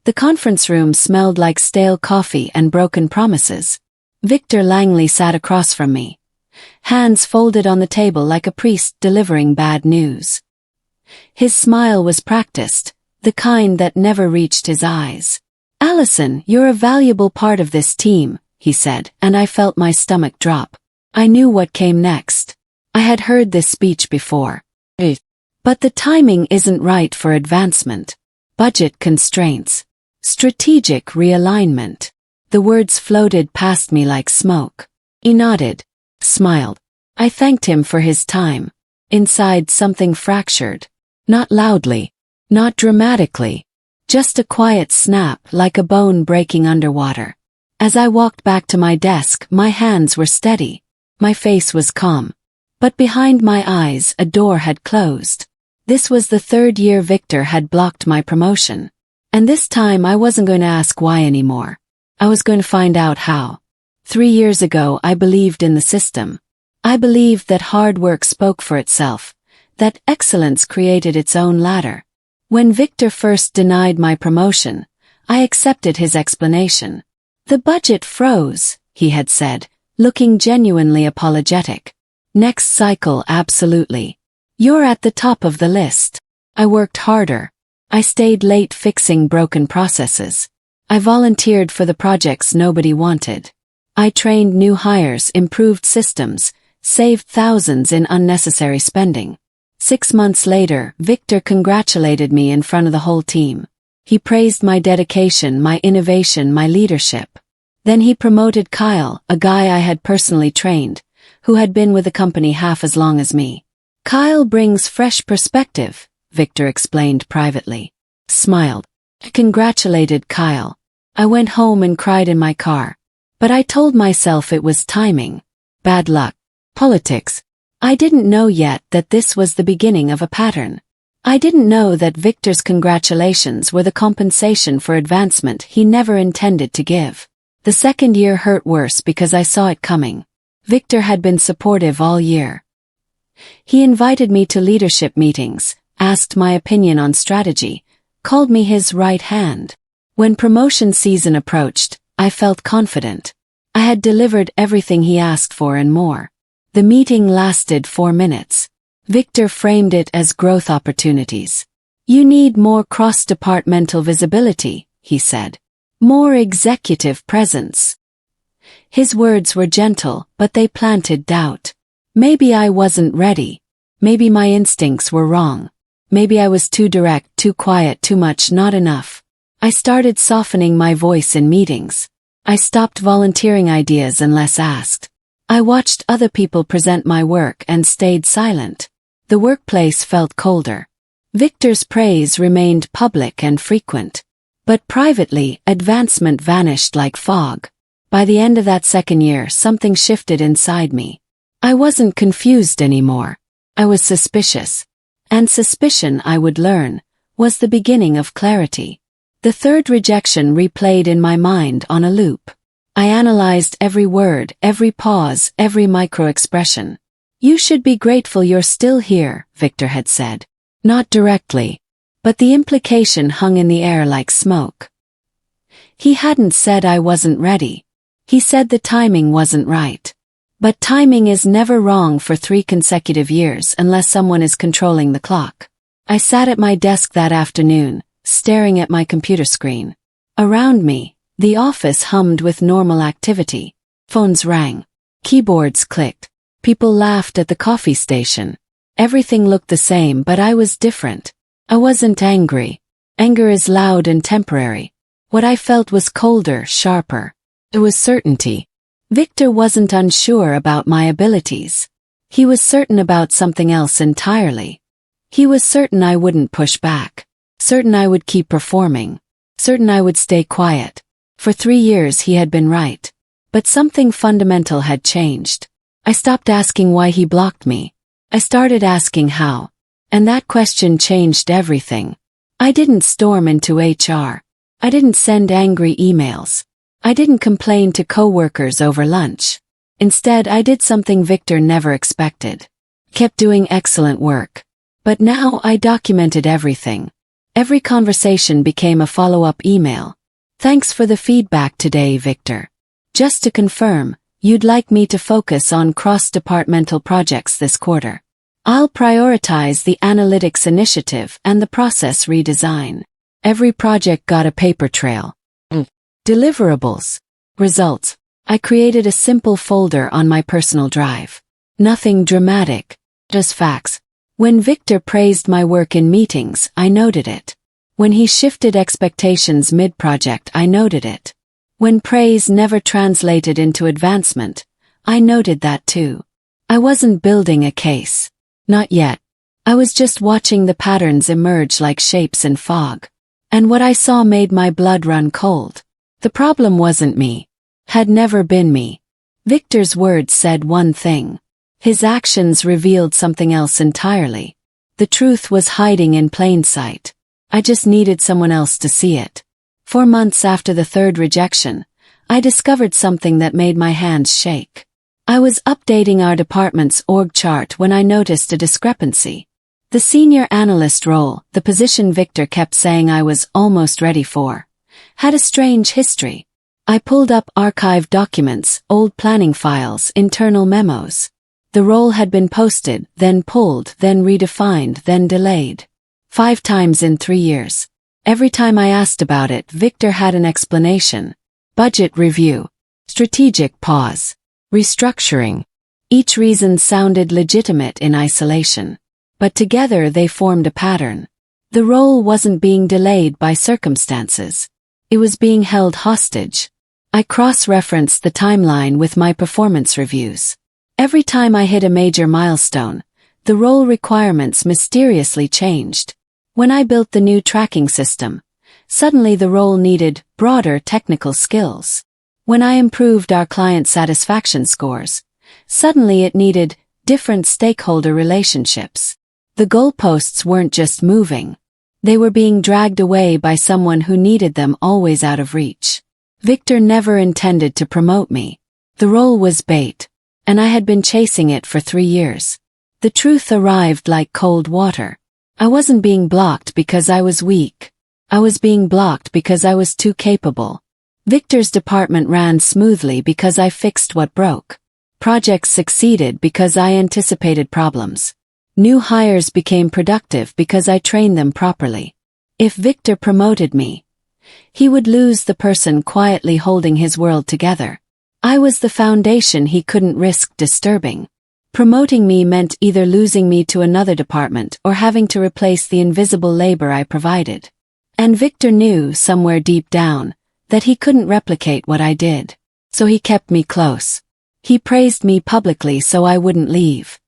The conference room smelled like stale coffee and broken promises. Victor Langley sat across from me, hands folded on the table like a priest delivering bad news. His smile was practiced, the kind that never reached his eyes. "Allison, you're a valuable part of this team," he said, and I felt my stomach drop. I knew what came next. I had heard this speech before. But the timing isn't right for advancement. Budget constraints. Strategic realignment. The words floated past me like smoke. He nodded, smiled. I thanked him for his time. Inside, something fractured. Not loudly, not dramatically, just a quiet snap like a bone breaking underwater. As I walked back to my desk, my hands were steady. My face was calm. But behind my eyes, a door had closed. This was the third year Victor had blocked my promotion. And this time I wasn't going to ask why anymore. I was going to find out how. 3 years ago I believed in the system. I believed that hard work spoke for itself, that excellence created its own ladder. When Victor first denied my promotion, I accepted his explanation. "The budget froze," he had said, looking genuinely apologetic. "Next cycle, absolutely. You're at the top of the list." I worked harder. I stayed late fixing broken processes. I volunteered for the projects nobody wanted. I trained new hires, improved systems, saved thousands in unnecessary spending. 6 months later, Victor congratulated me in front of the whole team. He praised my dedication, my innovation, my leadership. Then he promoted Kyle, a guy I had personally trained, who had been with the company half as long as me. "Kyle brings fresh perspective," Victor explained privately. Smiled. I congratulated Kyle. I went home and cried in my car. But I told myself it was timing. Bad luck. Politics. I didn't know yet that this was the beginning of a pattern. I didn't know that Victor's congratulations were the compensation for advancement he never intended to give. The second year hurt worse because I saw it coming. Victor had been supportive all year. He invited me to leadership meetings, asked my opinion on strategy, called me his right hand. When promotion season approached, I felt confident. I had delivered everything he asked for and more. The meeting lasted 4 minutes. Victor framed it as growth opportunities. "You need more cross-departmental visibility," he said. "More executive presence." His words were gentle, but they planted doubt. Maybe I wasn't ready. Maybe my instincts were wrong. Maybe I was too direct, too quiet, too much, not enough. I started softening my voice in meetings. I stopped volunteering ideas unless asked. I watched other people present my work and stayed silent. The workplace felt colder. Victor's praise remained public and frequent. But privately, advancement vanished like fog. By the end of that second year, something shifted inside me. I wasn't confused anymore. I was suspicious. And suspicion, I would learn, was the beginning of clarity. The third rejection replayed in my mind on a loop. I analyzed every word, every pause, every micro-expression. "You should be grateful you're still here," Victor had said. Not directly. But the implication hung in the air like smoke. He hadn't said I wasn't ready. He said the timing wasn't right. But timing is never wrong for 3 consecutive years unless someone is controlling the clock. I sat at my desk that afternoon, staring at my computer screen. Around me, the office hummed with normal activity. Phones rang. Keyboards clicked. People laughed at the coffee station. Everything looked the same, but I was different. I wasn't angry. Anger is loud and temporary. What I felt was colder, sharper. It was certainty. Victor wasn't unsure about my abilities. He was certain about something else entirely. He was certain I wouldn't push back. Certain I would keep performing. Certain I would stay quiet. For 3 years he had been right. But something fundamental had changed. I stopped asking why he blocked me. I started asking how. And that question changed everything. I didn't storm into HR. I didn't send angry emails. I didn't complain to coworkers over lunch. Instead, I did something Victor never expected. Kept doing excellent work. But now I documented everything. Every conversation became a follow-up email. Thanks for the feedback today, Victor. Just to confirm, you'd like me to focus on cross-departmental projects this quarter. I'll prioritize the analytics initiative and the process redesign. Every project got a paper trail. Deliverables. Results. I created a simple folder on my personal drive. Nothing dramatic. Just facts. When Victor praised my work in meetings, I noted it. When he shifted expectations mid-project, I noted it. When praise never translated into advancement, I noted that too. I wasn't building a case. Not yet. I was just watching the patterns emerge like shapes in fog. And what I saw made my blood run cold. The problem wasn't me. Had never been me. Victor's words said one thing. His actions revealed something else entirely. The truth was hiding in plain sight. I just needed someone else to see it. 4 months after the third rejection, I discovered something that made my hands shake. I was updating our department's org chart when I noticed a discrepancy. The senior analyst role, the position Victor kept saying I was almost ready for, had a strange history. I pulled up archived documents, old planning files, internal memos. The role had been posted, then pulled, then redefined, then delayed. 5 times in 3 years. Every time I asked about it, Victor had an explanation. Budget review. Strategic pause. Restructuring. Each reason sounded legitimate in isolation. But together they formed a pattern. The role wasn't being delayed by circumstances. It was being held hostage. I cross-referenced the timeline with my performance reviews. Every time I hit a major milestone, the role requirements mysteriously changed. When I built the new tracking system, suddenly the role needed broader technical skills. When I improved our client satisfaction scores, suddenly it needed different stakeholder relationships. The goalposts weren't just moving. They were being dragged away by someone who needed them always out of reach. Victor never intended to promote me. The role was bait, and I had been chasing it for 3 years. The truth arrived like cold water. I wasn't being blocked because I was weak. I was being blocked because I was too capable. Victor's department ran smoothly because I fixed what broke. Projects succeeded because I anticipated problems. New hires became productive because I trained them properly. If Victor promoted me, he would lose the person quietly holding his world together. I was the foundation he couldn't risk disturbing. Promoting me meant either losing me to another department or having to replace the invisible labor I provided. And Victor knew, somewhere deep down, that he couldn't replicate what I did. So he kept me close. He praised me publicly so I wouldn't leave.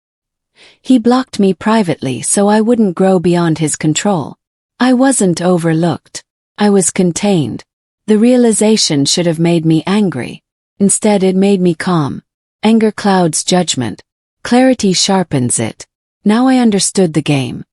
He blocked me privately so I wouldn't grow beyond his control. I wasn't overlooked. I was contained. The realization should have made me angry. Instead, it made me calm. Anger clouds judgment. Clarity sharpens it. Now I understood the game.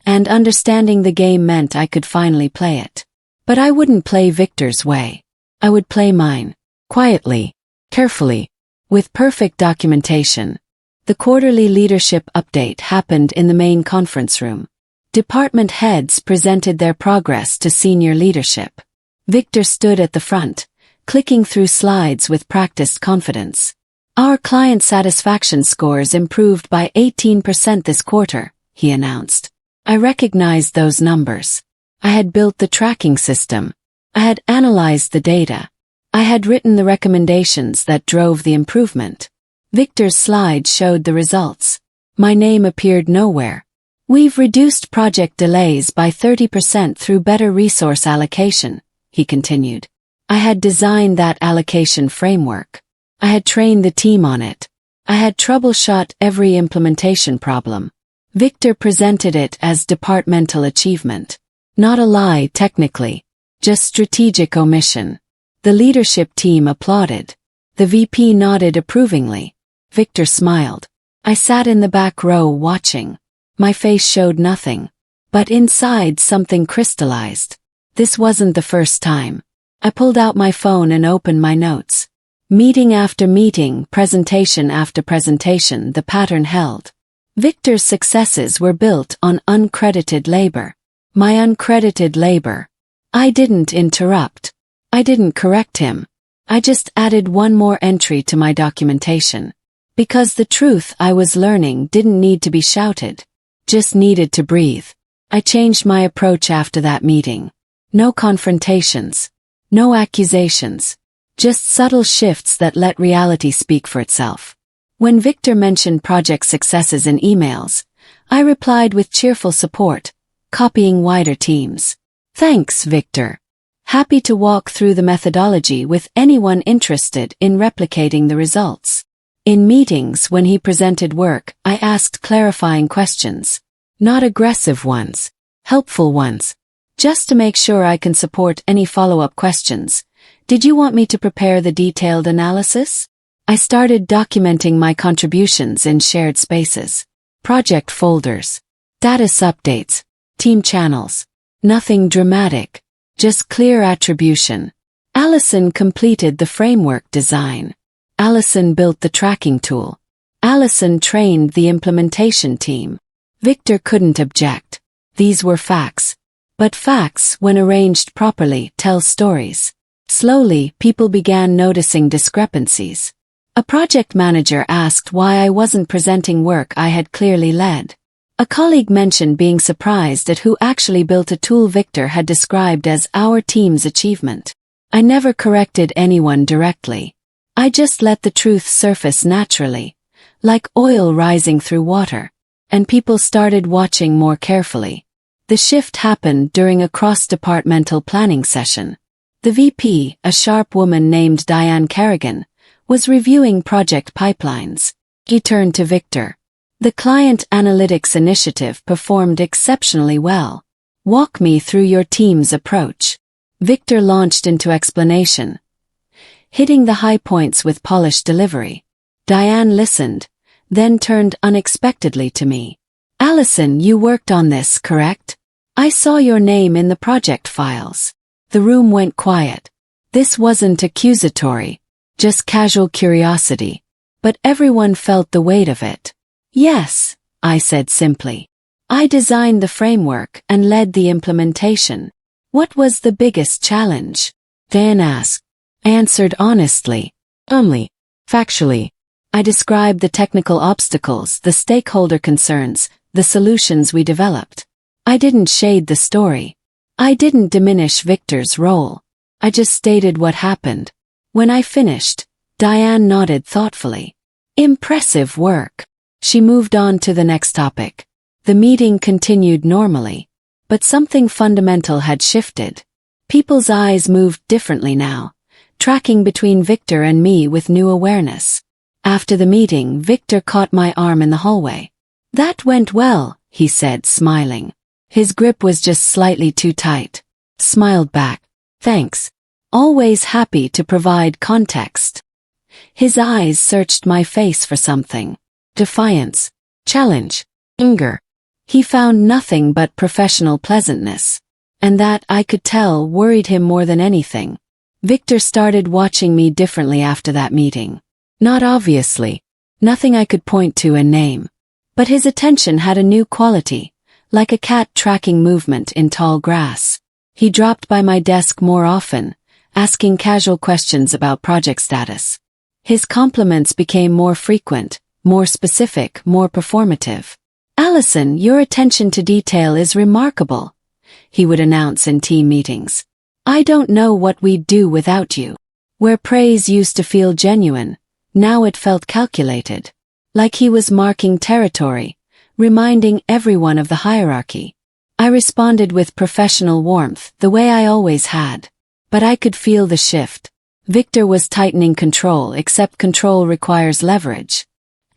And understanding the game meant I could finally play it. But I wouldn't play Victor's way. I would play mine. Quietly. Carefully. With perfect documentation. The quarterly leadership update happened in the main conference room. Department heads presented their progress to senior leadership. Victor stood at the front, clicking through slides with practiced confidence. Our client satisfaction scores improved by 18% this quarter, he announced. I recognized those numbers. I had built the tracking system. I had analyzed the data. I had written the recommendations that drove the improvement. Victor's slide showed the results. My name appeared nowhere. We've reduced project delays by 30% through better resource allocation, he continued. I had designed that allocation framework. I had trained the team on it. I had troubleshot every implementation problem. Victor presented it as departmental achievement. Not a lie technically, just strategic omission. The leadership team applauded. The VP nodded approvingly. Victor smiled. I sat in the back row watching. My face showed nothing. But inside something crystallized. This wasn't the first time. I pulled out my phone and opened my notes. Meeting after meeting, presentation after presentation, the pattern held. Victor's successes were built on uncredited labor. My uncredited labor. I didn't interrupt. I didn't correct him. I just added one more entry to my documentation. Because the truth I was learning didn't need to be shouted. Just needed to breathe. I changed my approach after that meeting. No confrontations. No accusations. Just subtle shifts that let reality speak for itself. When Victor mentioned project successes in emails, I replied with cheerful support, copying wider teams. Thanks, Victor. Happy to walk through the methodology with anyone interested in replicating the results. In meetings when he presented work, I asked clarifying questions. Not aggressive ones, helpful ones. Just to make sure I can support any follow-up questions. Did you want me to prepare the detailed analysis? I started documenting my contributions in shared spaces. Project folders. Status updates. Team channels. Nothing dramatic. Just clear attribution. Allison completed the framework design. Allison built the tracking tool. Allison trained the implementation team. Victor couldn't object. These were facts. But facts, when arranged properly, tell stories. Slowly, people began noticing discrepancies. A project manager asked why I wasn't presenting work I had clearly led. A colleague mentioned being surprised at who actually built a tool Victor had described as our team's achievement. I never corrected anyone directly. I just let the truth surface naturally, like oil rising through water, and people started watching more carefully. The shift happened during a cross-departmental planning session. The VP, a sharp woman named Diane Kerrigan, was reviewing project pipelines. He turned to Victor. The client analytics initiative performed exceptionally well. Walk me through your team's approach. Victor launched into explanation, hitting the high points with polished delivery. Diane listened, then turned unexpectedly to me. Allison, you worked on this, correct? I saw your name in the project files. The room went quiet. This wasn't accusatory, just casual curiosity. But everyone felt the weight of it. Yes, I said simply. I designed the framework and led the implementation. What was the biggest challenge? Dan asked. I answered honestly. Only. Factually. I described the technical obstacles, the stakeholder concerns, the solutions we developed. I didn't shade the story. I didn't diminish Victor's role. I just stated what happened. When I finished, Diane nodded thoughtfully. Impressive work. She moved on to the next topic. The meeting continued normally, but something fundamental had shifted. People's eyes moved differently now, tracking between Victor and me with new awareness. After the meeting, Victor caught my arm in the hallway. That went well, he said, smiling. His grip was just slightly too tight. Smiled back. Thanks. Always happy to provide context. His eyes searched my face for something. Defiance. Challenge. Anger. He found nothing but professional pleasantness. And that, I could tell, worried him more than anything. Victor started watching me differently after that meeting. Not obviously. Nothing I could point to and name. But his attention had a new quality, like a cat tracking movement in tall grass. He dropped by my desk more often, asking casual questions about project status. His compliments became more frequent, more specific, more performative. Allison, your attention to detail is remarkable, he would announce in team meetings. I don't know what we'd do without you. Where praise used to feel genuine, now it felt calculated. Like he was marking territory, reminding everyone of the hierarchy. I responded with professional warmth, the way I always had. But I could feel the shift. Victor was tightening control, except control requires leverage.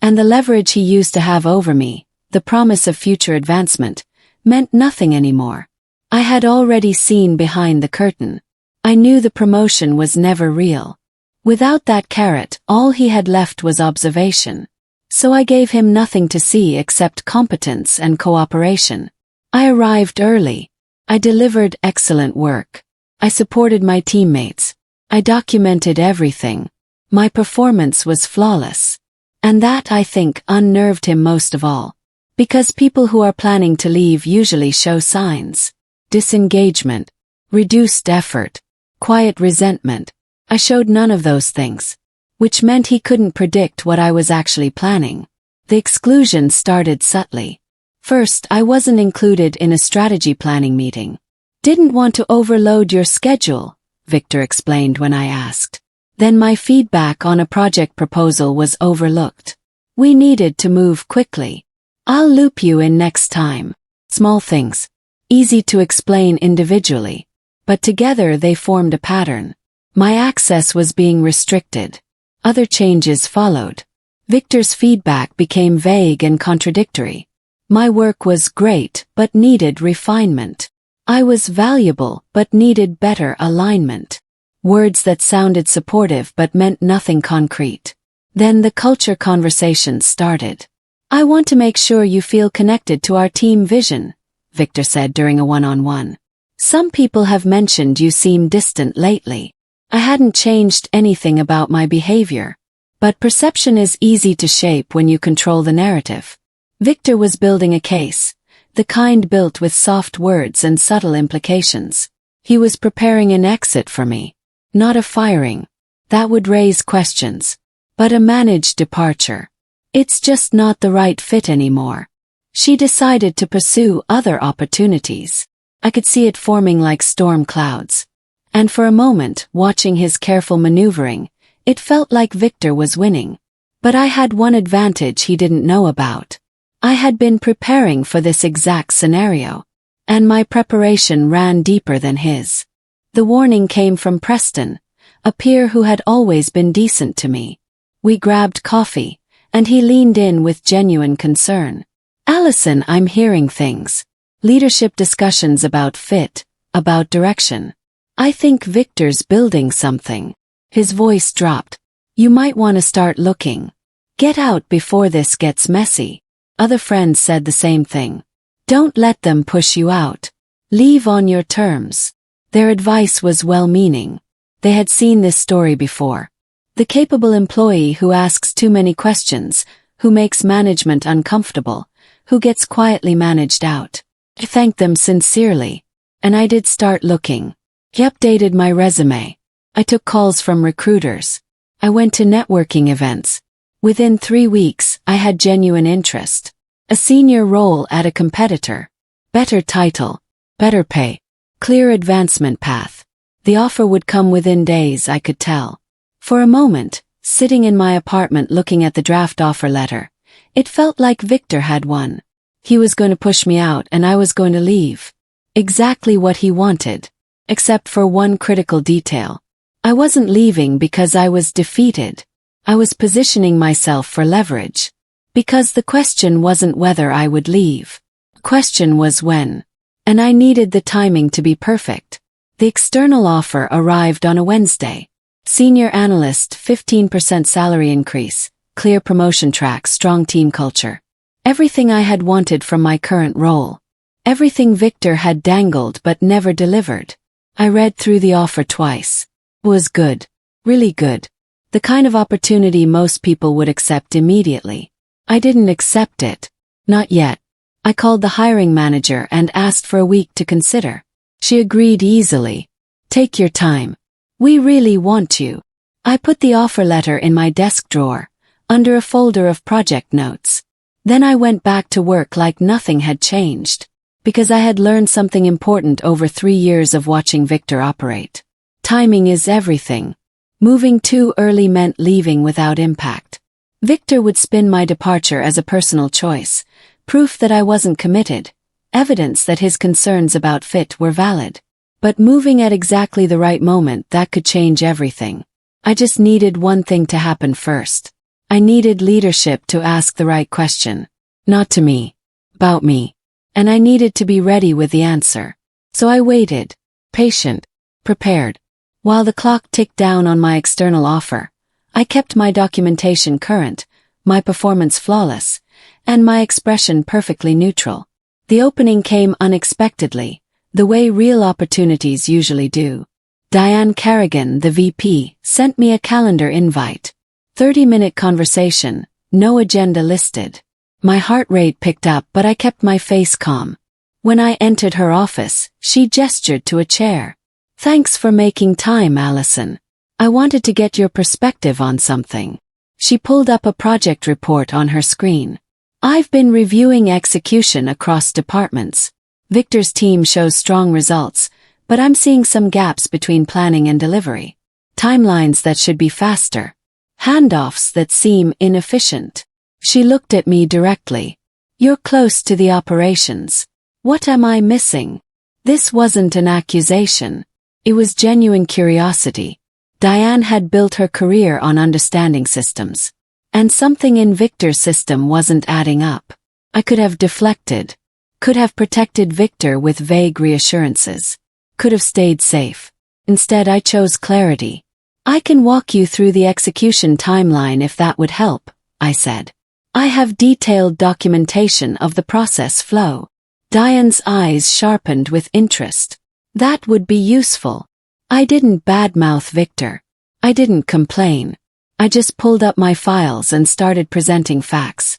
And the leverage he used to have over me, the promise of future advancement, meant nothing anymore. I had already seen behind the curtain. I knew the promotion was never real. Without that carrot, all he had left was observation. So I gave him nothing to see except competence and cooperation. I arrived early. I delivered excellent work. I supported my teammates. I documented everything. My performance was flawless. And that, I think, unnerved him most of all. Because people who are planning to leave usually show signs. disengagement, reduced effort, quiet resentment. I showed none of those things, which meant he couldn't predict what I was actually planning. The exclusion started subtly. First, I wasn't included in a strategy planning meeting. Didn't want to overload your schedule, Victor explained when I asked. Then my feedback on a project proposal was overlooked. We needed to move quickly. I'll loop you in next time. Small things. Easy to explain individually. But together they formed a pattern. My access was being restricted. Other changes followed. Victor's feedback became vague and contradictory. My work was great but needed refinement. I was valuable but needed better alignment. Words that sounded supportive but meant nothing concrete. Then the culture conversation started. I want to make sure you feel connected to our team vision, Victor said during a one-on-one. Some people have mentioned you seem distant lately. I hadn't changed anything about my behavior. But perception is easy to shape when you control the narrative. Victor was building a case, the kind built with soft words and subtle implications. He was preparing an exit for me. Not a firing. That would raise questions. But a managed departure. It's just not the right fit anymore. She decided to pursue other opportunities. I could see it forming like storm clouds. And for a moment, watching his careful maneuvering, it felt like Victor was winning. But I had one advantage he didn't know about. I had been preparing for this exact scenario. And my preparation ran deeper than his. The warning came from Preston, a peer who had always been decent to me. We grabbed coffee, and he leaned in with genuine concern. Allison, I'm hearing things. Leadership discussions about fit, about direction. I think Victor's building something. His voice dropped. You might want to start looking. Get out before this gets messy. Other friends said the same thing. Don't let them push you out. Leave on your terms. Their advice was well-meaning. They had seen this story before. The capable employee who asks too many questions, who makes management uncomfortable, who gets quietly managed out. I thanked them sincerely. And I did start looking. He updated my resume. I took calls from recruiters. I went to networking events. Within 3 weeks, I had genuine interest. A senior role at a competitor. Better title. Better pay. Clear advancement path. The offer would come within days, I could tell. For a moment, sitting in my apartment looking at the draft offer letter, it felt like Victor had won. He was going to push me out and I was going to leave. Exactly what he wanted. Except for one critical detail. I wasn't leaving because I was defeated. I was positioning myself for leverage. Because the question wasn't whether I would leave. The question was when. And I needed the timing to be perfect. The external offer arrived on a Wednesday. Senior analyst, 15% salary increase, clear promotion track, strong team culture. Everything I had wanted from my current role. Everything Victor had dangled but never delivered. I read through the offer twice. It was good. Really good. The kind of opportunity most people would accept immediately. I didn't accept it. Not yet. I called the hiring manager and asked for a week to consider. She agreed easily. Take your time. We really want you. I put the offer letter in my desk drawer, under a folder of project notes. Then I went back to work like nothing had changed. Because I had learned something important over 3 years of watching Victor operate. Timing is everything. Moving too early meant leaving without impact. Victor would spin my departure as a personal choice, proof that I wasn't committed, evidence that his concerns about fit were valid. But moving at exactly the right moment, that could change everything. I just needed one thing to happen first. I needed leadership to ask the right question. Not to me. About me. And I needed to be ready with the answer. So I waited. Patient. Prepared. While the clock ticked down on my external offer, I kept my documentation current, my performance flawless, and my expression perfectly neutral. The opening came unexpectedly, the way real opportunities usually do. Diane Carrigan, the VP, sent me a calendar invite. 30-minute conversation, no agenda listed. My heart rate picked up but I kept my face calm. When I entered her office, she gestured to a chair. "Thanks for making time, Allison. I wanted to get your perspective on something." She pulled up a project report on her screen. "I've been reviewing execution across departments. Victor's team shows strong results, but I'm seeing some gaps between planning and delivery. Timelines that should be faster. Handoffs that seem inefficient." She looked at me directly. "You're close to the operations. What am I missing?" This wasn't an accusation. It was genuine curiosity. Diane had built her career on understanding systems. And something in Victor's system wasn't adding up. I could have deflected. Could have protected Victor with vague reassurances. Could have stayed safe. Instead, I chose clarity. "I can walk you through the execution timeline if that would help," I said. "I have detailed documentation of the process flow." Diane's eyes sharpened with interest. "That would be useful." I didn't badmouth Victor. I didn't complain. I just pulled up my files and started presenting facts.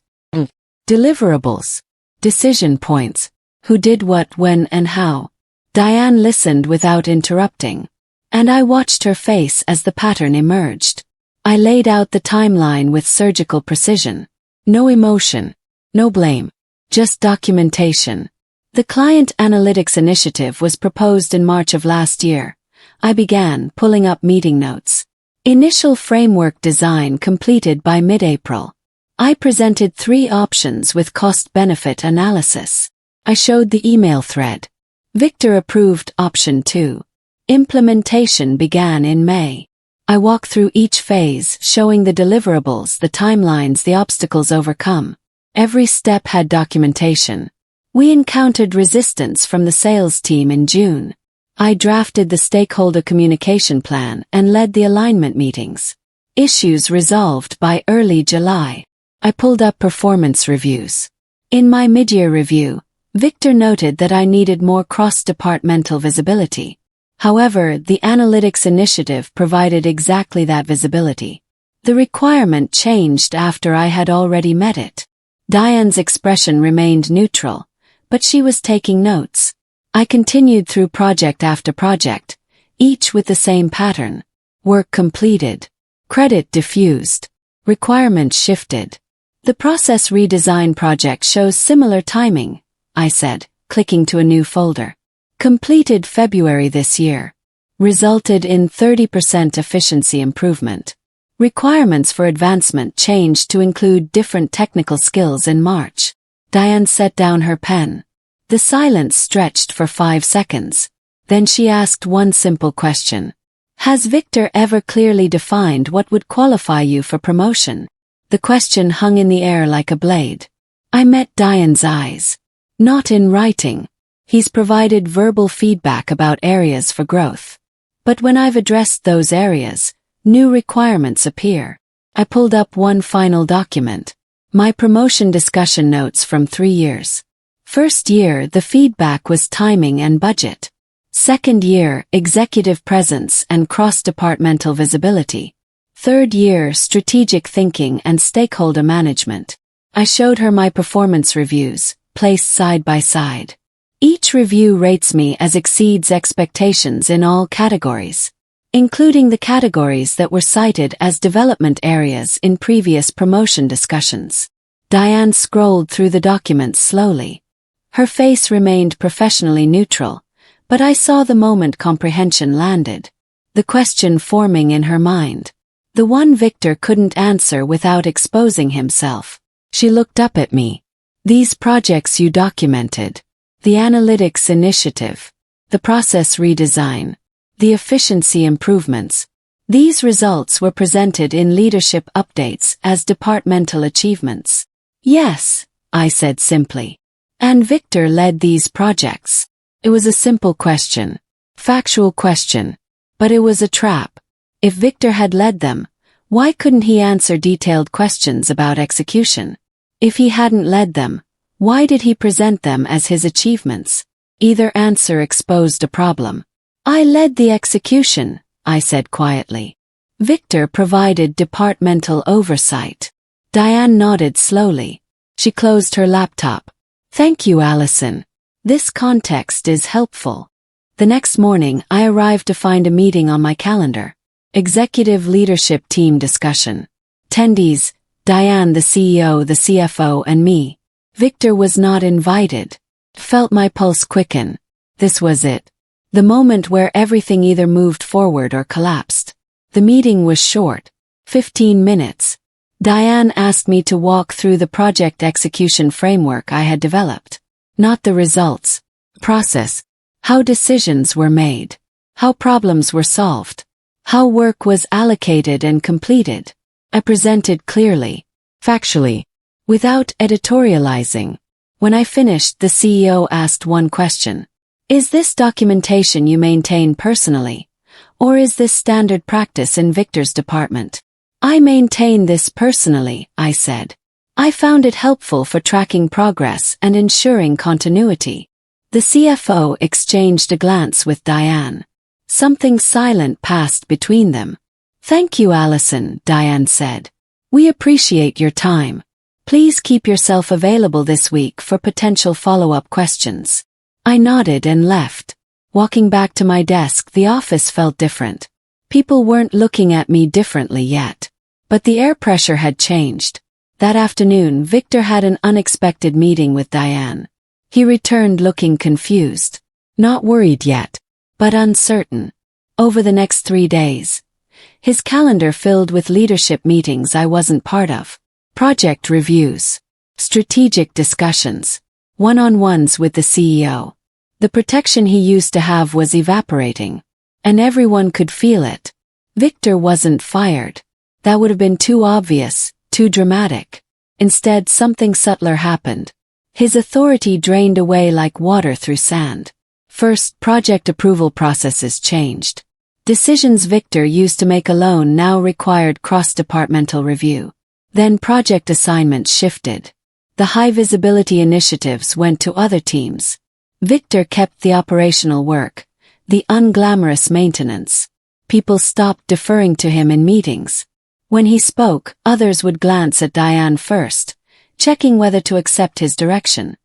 Deliverables. Decision points. Who did what, when, and how. Diane listened without interrupting. And I watched her face as the pattern emerged. I laid out the timeline with surgical precision. No emotion. No blame. Just documentation. The Client Analytics Initiative was proposed in March of last year. I began pulling up meeting notes. Initial framework design completed by mid-April. I presented 3 options with cost-benefit analysis. I showed the email thread. Victor approved option 2. Implementation began in May. I walked through each phase, showing the deliverables, the timelines, the obstacles overcome. Every step had documentation. We encountered resistance from the sales team in June. I drafted the stakeholder communication plan and led the alignment meetings. Issues resolved by early July. I pulled up performance reviews. In my mid-year review, Victor noted that I needed more cross-departmental visibility. However, the analytics initiative provided exactly that visibility. The requirement changed after I had already met it. Diane's expression remained neutral, but she was taking notes. I continued through project after project, each with the same pattern. Work completed. Credit diffused. Requirements shifted. The process redesign project shows similar timing, I said, clicking to a new folder. Completed February this year. Resulted in 30% efficiency improvement. Requirements for advancement changed to include different technical skills in March. Diane set down her pen. The silence stretched for 5 seconds. Then she asked one simple question. "Has Victor ever clearly defined what would qualify you for promotion?" The question hung in the air like a blade. I met Diane's eyes. "Not in writing. He's provided verbal feedback about areas for growth. But when I've addressed those areas, new requirements appear." I pulled up one final document. My promotion discussion notes from 3 years. First year, the feedback was timing and budget. Second year, executive presence and cross-departmental visibility. Third year, strategic thinking and stakeholder management. I showed her my performance reviews, placed side by side. Each review rates me as exceeds expectations in all categories, including the categories that were cited as development areas in previous promotion discussions. Diane scrolled through the documents slowly. Her face remained professionally neutral, but I saw the moment comprehension landed. The question forming in her mind. The one Victor couldn't answer without exposing himself. She looked up at me. "These projects you documented. The analytics initiative. The process redesign. The efficiency improvements. These results were presented in leadership updates as departmental achievements." "Yes," I said simply. "And Victor led these projects." It was a simple question. Factual question. But it was a trap. If Victor had led them, why couldn't he answer detailed questions about execution? If he hadn't led them, why did he present them as his achievements? Either answer exposed a problem. "I led the execution," I said quietly. "Victor provided departmental oversight." Diane nodded slowly. She closed her laptop. "Thank you, Allison. This context is helpful. The next morning, I arrived to find a meeting on my calendar. Executive Leadership Team Discussion. Attendees: Diane, the CEO, the CFO, and me. Victor was not invited. Felt my pulse quicken. This was it. The moment where everything either moved forward or collapsed. The meeting was short. 15 minutes. Diane asked me to walk through the project execution framework I had developed. Not the results. Process. How decisions were made. How problems were solved. How work was allocated and completed. I presented clearly, factually, without editorializing. When I finished, the CEO asked one question. Is this documentation you maintain personally? Or is this standard practice in Victor's department? I maintain this personally, I said. I found it helpful for tracking progress and ensuring continuity. The CFO exchanged a glance with Diane. Something silent passed between them. Thank you, Allison, Diane said. We appreciate your time. Please keep yourself available this week for potential follow-up questions. I nodded and left. Walking back to my desk, the office felt different. People weren't looking at me differently yet. But the air pressure had changed. That afternoon, Victor had an unexpected meeting with Diane. He returned looking confused. Not worried yet, but uncertain. Over the next 3 days, his calendar filled with leadership meetings I wasn't part of. Project reviews. Strategic discussions. One-on-ones with the CEO. The protection he used to have was evaporating. And everyone could feel it. Victor wasn't fired. That would have been too obvious, too dramatic. Instead, something subtler happened. His authority drained away like water through sand. First, project approval processes changed. Decisions Victor used to make alone now required cross-departmental review. Then project assignments shifted. The high-visibility initiatives went to other teams. Victor kept the operational work, the unglamorous maintenance. People stopped deferring to him in meetings. When he spoke, others would glance at Diane first, checking whether to accept his direction.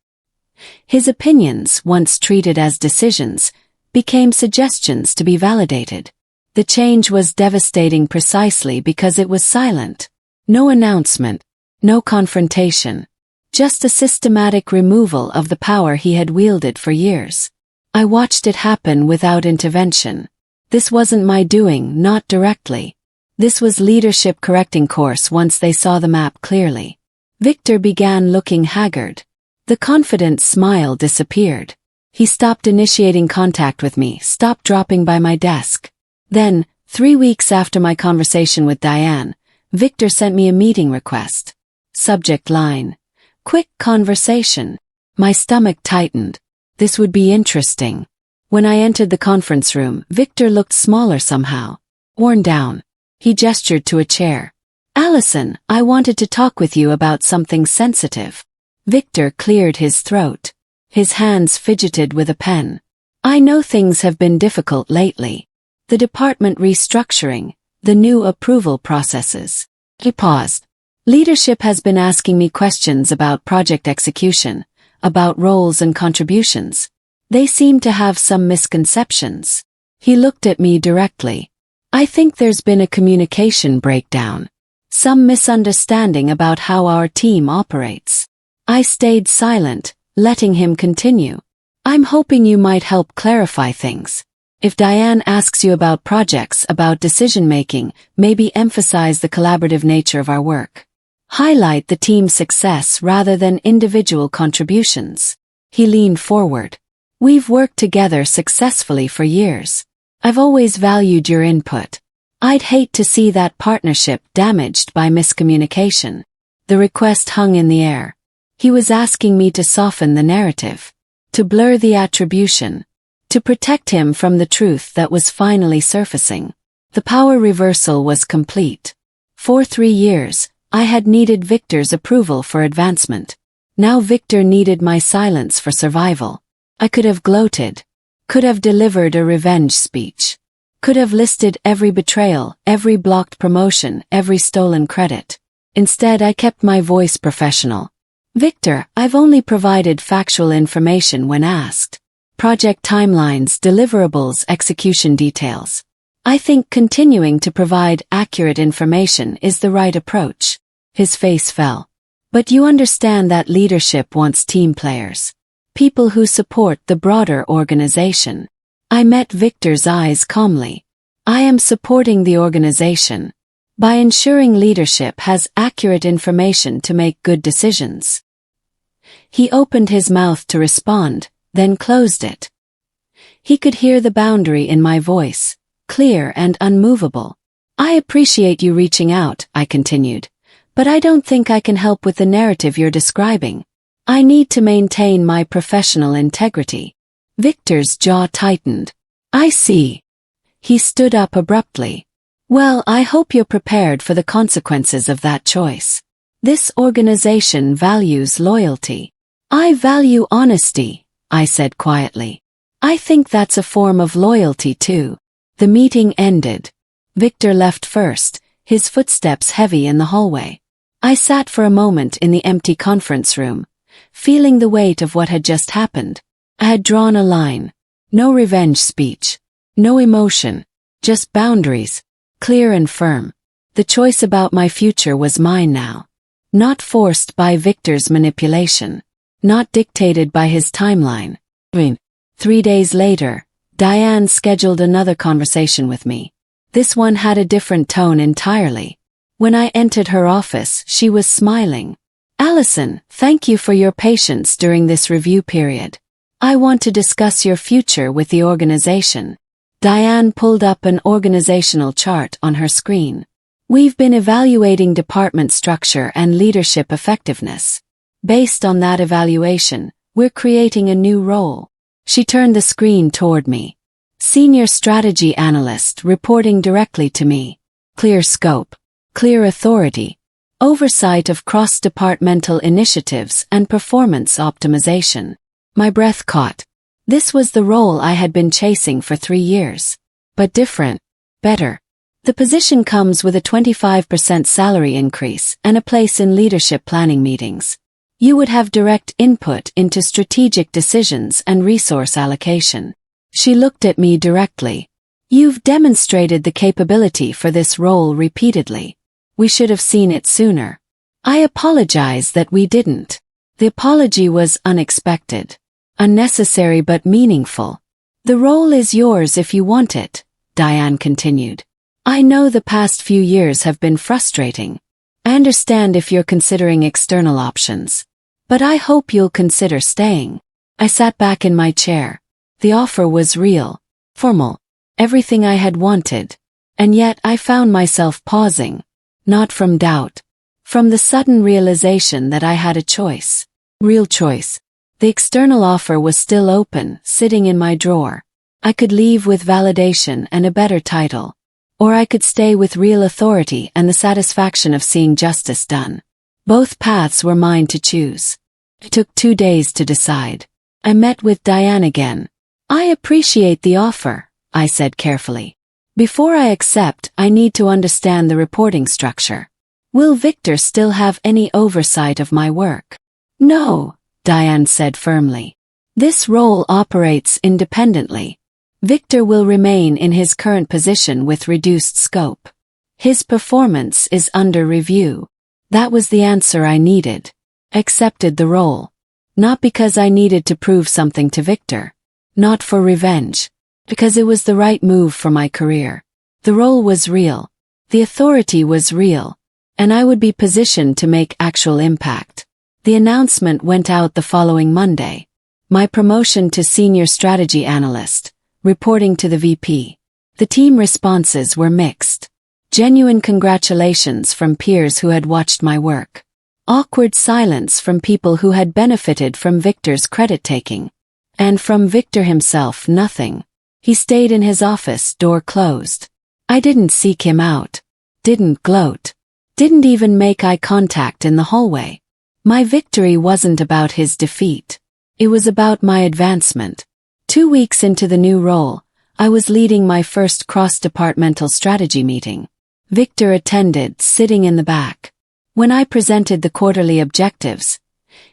His opinions, once treated as decisions, became suggestions to be validated. The change was devastating precisely because it was silent. No announcement, no confrontation. Just a systematic removal of the power he had wielded for years. I watched it happen without intervention. This wasn't my doing, not directly. This was leadership correcting course once they saw the map clearly. Victor began looking haggard. The confident smile disappeared. He stopped initiating contact with me, stopped dropping by my desk. Then, 3 weeks after my conversation with Diane, Victor sent me a meeting request. Subject line: quick conversation. My stomach tightened. This would be interesting. When I entered the conference room, Victor looked smaller somehow. Worn down. He gestured to a chair. Allison, I wanted to talk with you about something sensitive. Victor cleared his throat. His hands fidgeted with a pen. I know things have been difficult lately. The department restructuring, the new approval processes. He paused. Leadership has been asking me questions about project execution, about roles and contributions. They seem to have some misconceptions. He looked at me directly. I think there's been a communication breakdown. Some misunderstanding about how our team operates. I stayed silent, letting him continue. I'm hoping you might help clarify things. If Diane asks you about projects, about decision-making, maybe emphasize the collaborative nature of our work. Highlight the team's success rather than individual contributions. He leaned forward. We've worked together successfully for years. I've always valued your input. I'd hate to see that partnership damaged by miscommunication. The request hung in the air. He was asking me to soften the narrative, to blur the attribution, to protect him from the truth that was finally surfacing. The power reversal was complete. For 3 years, I had needed Victor's approval for advancement. Now Victor needed my silence for survival. I could have gloated, could have delivered a revenge speech, could have listed every betrayal, every blocked promotion, every stolen credit. Instead, I kept my voice professional. Victor, I've only provided factual information when asked. Project timelines, deliverables, execution details. I think continuing to provide accurate information is the right approach. His face fell. But you understand that leadership wants team players. People who support the broader organization. I met Victor's eyes calmly. I am supporting the organization by ensuring leadership has accurate information to make good decisions. He opened his mouth to respond, then closed it. He could hear the boundary in my voice, clear and unmovable. I appreciate you reaching out, I continued, but I don't think I can help with the narrative you're describing. I need to maintain my professional integrity. Victor's jaw tightened. I see. He stood up abruptly. Well, I hope you're prepared for the consequences of that choice. This organization values loyalty. I value honesty, I said quietly. I think that's a form of loyalty too. The meeting ended. Victor left first, his footsteps heavy in the hallway. I sat for a moment in the empty conference room, feeling the weight of what had just happened. I had drawn a line. No revenge speech. No emotion. Just boundaries, clear and firm. The choice about my future was mine now. Not forced by Victor's manipulation. Not dictated by his timeline. 3 days later, Diane scheduled another conversation with me. This one had a different tone entirely. When I entered her office, she was smiling. Allison, thank you for your patience during this review period. I want to discuss your future with the organization. Diane pulled up an organizational chart on her screen. We've been evaluating department structure and leadership effectiveness. Based on that evaluation, we're creating a new role. She turned the screen toward me. Senior Strategy Analyst reporting directly to me. Clear scope. Clear authority. Oversight of cross-departmental initiatives and performance optimization. My breath caught. This was the role I had been chasing for 3 years. But different. Better. The position comes with a 25% salary increase and a place in leadership planning meetings. You would have direct input into strategic decisions and resource allocation. She looked at me directly. You've demonstrated the capability for this role repeatedly. We should have seen it sooner. I apologize that we didn't. The apology was unexpected. Unnecessary but meaningful. The role is yours if you want it, Diane continued. I know the past few years have been frustrating. I understand if you're considering external options. But I hope you'll consider staying. I sat back in my chair. The offer was real, formal, everything I had wanted. And yet I found myself pausing. Not from doubt. From the sudden realization that I had a choice. Real choice. The external offer was still open, sitting in my drawer. I could leave with validation and a better title. Or I could stay with real authority and the satisfaction of seeing justice done. Both paths were mine to choose. It took 2 days to decide. I met with Diane again. I appreciate the offer, I said carefully. Before I accept, I need to understand the reporting structure. Will Victor still have any oversight of my work? No, Diane said firmly. This role operates independently. Victor will remain in his current position with reduced scope. His performance is under review. That was the answer I needed. Accepted the role. Not because I needed to prove something to Victor. Not for revenge. Because it was the right move for my career. The role was real. The authority was real. And I would be positioned to make actual impact. The announcement went out the following Monday. My promotion to Senior Strategy Analyst, reporting to the VP. The team responses were mixed. Genuine congratulations from peers who had watched my work. Awkward silence from people who had benefited from Victor's credit-taking. And from Victor himself, nothing. He stayed in his office, door closed. I didn't seek him out. Didn't gloat. Didn't even make eye contact in the hallway. My victory wasn't about his defeat. It was about my advancement. 2 weeks into the new role, I was leading my first cross-departmental strategy meeting. Victor attended, sitting in the back. When I presented the quarterly objectives,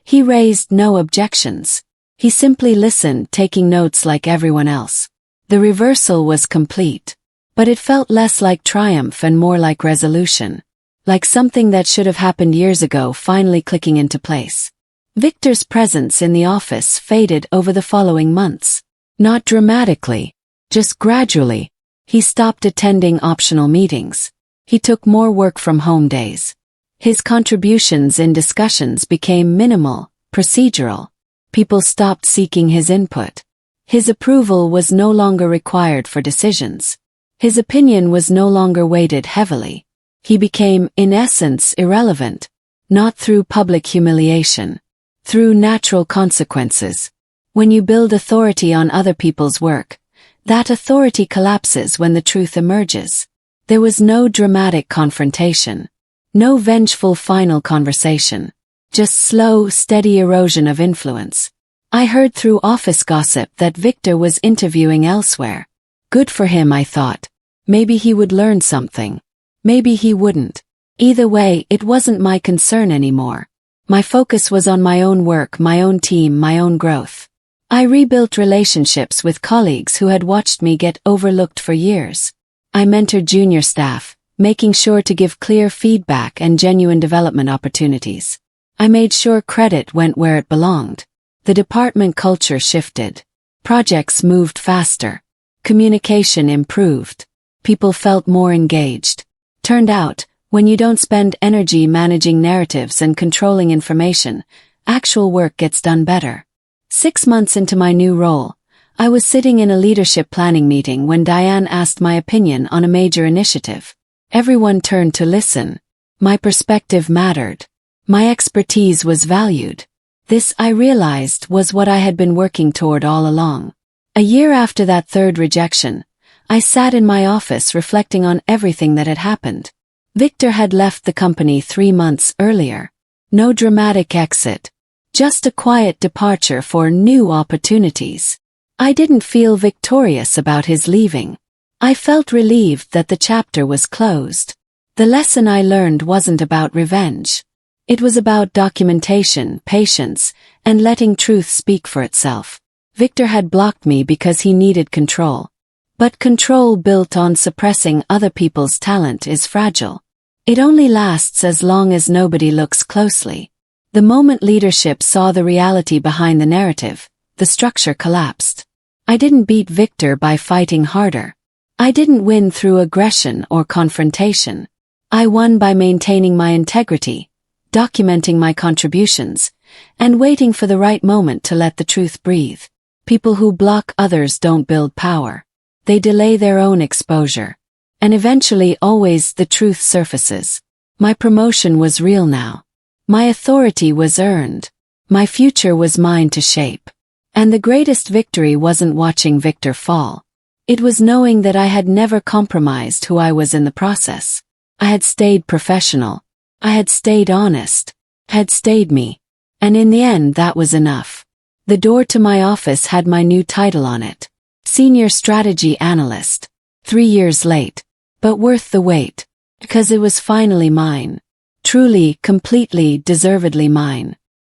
He raised no objections. He simply listened, taking notes like everyone else. The reversal was complete. But it felt less like triumph and more like resolution. Like something that should have happened years ago finally clicking into place. Victor's presence in the office faded over the following months. Not dramatically, just gradually. He stopped attending optional meetings. He took more work from home days. His contributions in discussions became minimal, procedural. People stopped seeking his input. His approval was no longer required for decisions. His opinion was no longer weighted heavily. He became, in essence, irrelevant. Not through public humiliation. Through natural consequences. When you build authority on other people's work, that authority collapses when the truth emerges. There was no dramatic confrontation. No vengeful final conversation. Just slow, steady erosion of influence. I heard through office gossip that Victor was interviewing elsewhere. Good for him, I thought. Maybe he would learn something. Maybe he wouldn't. Either way, it wasn't my concern anymore. My focus was on my own work, my own team, my own growth. I rebuilt relationships with colleagues who had watched me get overlooked for years. I mentored junior staff, making sure to give clear feedback and genuine development opportunities. I made sure credit went where it belonged. The department culture shifted. Projects moved faster. Communication improved. People felt more engaged. Turned out, when you don't spend energy managing narratives and controlling information, actual work gets done better. 6 months into my new role, I was sitting in a leadership planning meeting when Diane asked my opinion on a major initiative. Everyone turned to listen. My perspective mattered. My expertise was valued. This, I realized, was what I had been working toward all along. A year after that third rejection, I sat in my office reflecting on everything that had happened. Victor had left the company 3 months earlier. No dramatic exit. Just a quiet departure for new opportunities. I didn't feel victorious about his leaving. I felt relieved that the chapter was closed. The lesson I learned wasn't about revenge. It was about documentation, patience, and letting truth speak for itself. Victor had blocked me because he needed control. But control built on suppressing other people's talent is fragile. It only lasts as long as nobody looks closely. The moment leadership saw the reality behind the narrative, the structure collapsed. I didn't beat Victor by fighting harder. I didn't win through aggression or confrontation. I won by maintaining my integrity, documenting my contributions, and waiting for the right moment to let the truth breathe. People who block others don't build power. They delay their own exposure. And eventually always the truth surfaces. My promotion was real now. My authority was earned. My future was mine to shape. And the greatest victory wasn't watching Victor fall. It was knowing that I had never compromised who I was in the process. I had stayed professional. I had stayed honest. Had stayed me. And in the end that was enough. The door to my office had my new title on it. Senior Strategy Analyst. 3 years late. But worth the wait. Because it was finally mine. Truly, completely, deservedly mine.